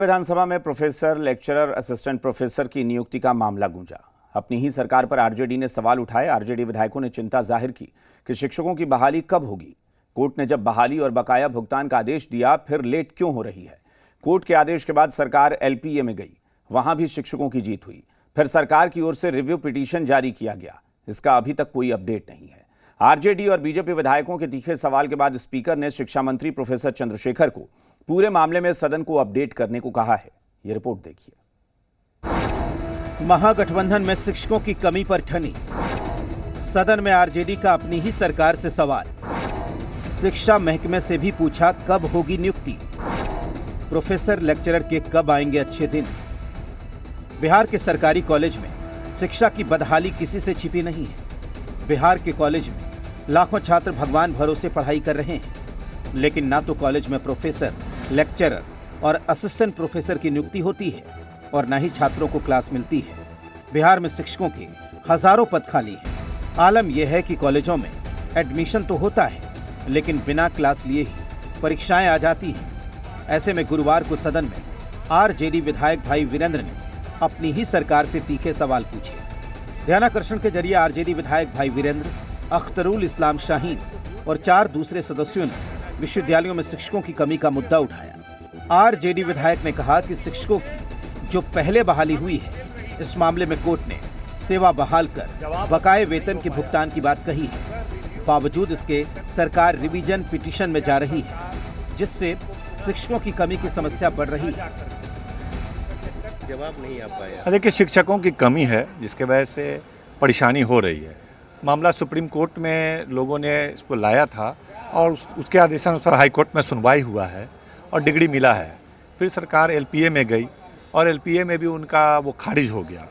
विधानसभा में professor, lecturer, assistant professor की नियुक्ति का मामला गूंजा। अपनी ही सरकार पर आरजेडी ने सवाल उठाए। आरजेडी विधायकों ने चिंता जाहिर की कि शिक्षकों की बहाली कब होगी। कोर्ट ने जब बहाली और बकाया भुगतान का आदेश दिया, फिर लेट क्यों हो रही है। कोर्ट के आदेश के बाद सरकार एलपीए में गई, वहां भी शिक्षकों की जीत हुई। फिर सरकार की ओर से रिव्यू पिटीशन जारी किया गया, इसका अभी तक कोई अपडेट नहीं है। आरजेडी और बीजेपी विधायकों के तीखे सवाल के बाद स्पीकर ने शिक्षा मंत्री प्रोफेसर चंद्रशेखर को पूरे मामले में सदन को अपडेट करने को कहा है। यह रिपोर्ट देखिए। महागठबंधन में शिक्षकों की कमी पर ठनी सदन में आरजेडी का अपनी ही सरकार से सवाल। शिक्षा महकमे से भी पूछा कब होगी नियुक्ति। प्रोफेसर, लेक्चरर के कब आएंगे अच्छे दिन। बिहार के सरकारी कॉलेज में शिक्षा की बदहाली किसी से छिपी नहीं है। बिहार के कॉलेज में लाखों छात्र भगवान भरोसे पढ़ाई कर रहे हैं, लेकिन ना तो कॉलेज में प्रोफेसर, लेक्चरर और असिस्टेंट प्रोफेसर की नियुक्ति होती है और ना ही छात्रों को क्लास मिलती है। बिहार में शिक्षकों के हजारों पद खाली हैं। आलम यह है कि कॉलेजों में एडमिशन तो होता है, लेकिन बिना क्लास लिए ही परीक्षाएं आ जाती हैं। ऐसे में गुरुवार को सदन में आरजेडी विधायक भाई वीरेंद्र ने अपनी ही सरकार से तीखे सवाल पूछे। ध्यानाकर्षण के जरिए आरजेडी विधायक भाई वीरेंद्र, अख्तरुल इस्लाम शाहीन और 4 दूसरे सदस्यों ने विश्वविद्यालयों में शिक्षकों की कमी का मुद्दा उठाया। आरजेडी विधायक ने कहा कि शिक्षकों की जो पहले बहाली हुई है, इस मामले में कोर्ट ने सेवा बहाल कर बकाये वेतन के भुगतान की बात कही है। बावजूद इसके सरकार रिवीजन पिटीशन में जा रही है, जिससे शिक्षकों की कमी की समस्या बढ़ रही है। जवाब नहीं आ पाया। देखिए, शिक्षकों की कमी है, जिसके वजह से परेशानी हो रही है। मामला सुप्रीम कोर्ट में लोगों ने इसको लाया था और उसके आदेशानुसार हाई कोर्ट में सुनवाई हुआ है और डिग्री मिला है। फिर सरकार एलपीए में गई और एलपीए में भी उनका वो खारिज हो गया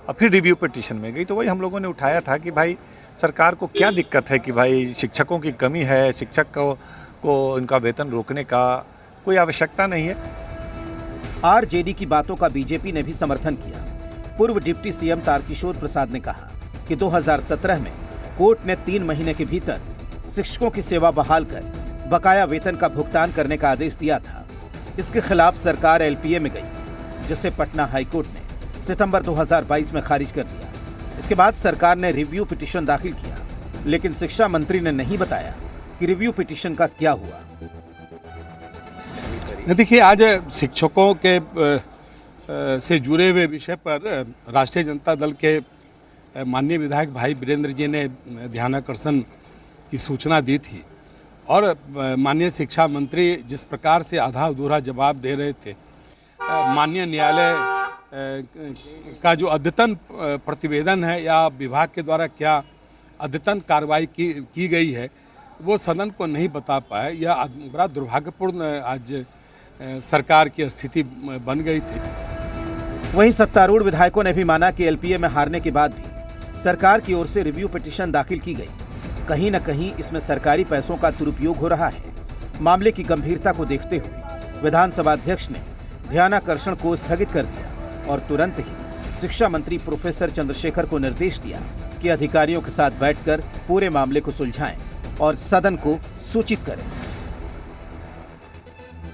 और फिर रिव्यू पिटीशन में गई। तो वही हम लोगों ने उठाया था कि भाई सरकार को क्या दिक्कत है कि भाई शिक्षकों की कमी है, शिक्षक को इनका वेतन रोकने का कोई आवश्यकता नहीं है। आरजेडी की बातों का बीजेपी ने भी समर्थन किया। पूर्व डिप्टी सीएम तारकिशोर प्रसाद ने कहा कि 2017 में कोर्ट ने 3 महीने के भीतर शिक्षकों की सेवा बहाल कर बकाया वेतन का भुगतान करने का आदेश दिया था। इसके खिलाफ सरकार एलपीए में गई, जिसे पटना हाईकोर्ट ने सितंबर 2022 में खारिज कर दिया। इसके बाद सरकार ने रिव्यू पिटीशन दाखिल किया, लेकिन शिक्षा मंत्री ने नहीं बताया कि रिव्यू पिटीशन का क्या हुआ। देखिए, आज शिक्षकों के से जुड़े हुए विषय पर राष्ट्रीय जनता दल के माननीय विधायक भाई वीरेंद्र जी ने ध्यानाकर्षण की सूचना दी थी और माननीय शिक्षा मंत्री जिस प्रकार से आधा अधूरा जवाब दे रहे थे, माननीय न्यायालय का जो अद्यतन प्रतिवेदन है या विभाग के द्वारा क्या अद्यतन कार्रवाई की गई है, वो सदन को नहीं बता पाए। यह बड़ा दुर्भाग्यपूर्ण आज सरकार की स्थिति बन गई थी। वहीं सत्तारूढ़ विधायकों ने भी माना कि एलपीए में हारने के बाद भी सरकार की ओर से रिव्यू पिटीशन दाखिल की गई। कहीं न कहीं इसमें सरकारी पैसों का दुरुपयोग हो रहा है। मामले की गंभीरता को देखते हुए विधानसभा अध्यक्ष ने ध्यानाकर्षण को स्थगित कर दिया और तुरंत ही शिक्षा मंत्री प्रोफेसर चंद्रशेखर को निर्देश दिया कि अधिकारियों के साथ बैठकर पूरे मामले को सुलझाएं और सदन को सूचित करें।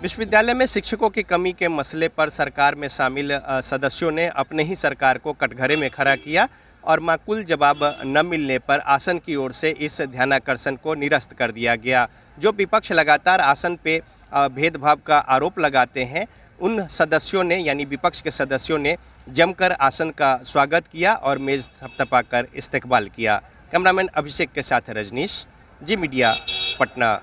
विश्वविद्यालय में शिक्षकों की कमी के मसले पर सरकार में शामिल सदस्यों ने अपने ही सरकार को कटघरे में खड़ा किया और माकूल जवाब न मिलने पर आसन की ओर से इस ध्यानाकर्षण को निरस्त कर दिया गया। जो विपक्ष लगातार आसन पे भेदभाव का आरोप लगाते हैं, उन सदस्यों ने यानी विपक्ष के सदस्यों ने जमकर आसन का स्वागत किया और मेज थपथपाकर इस्तकबाल किया। कैमरामैन अभिषेक के साथ रजनीश, जी मीडिया, पटना।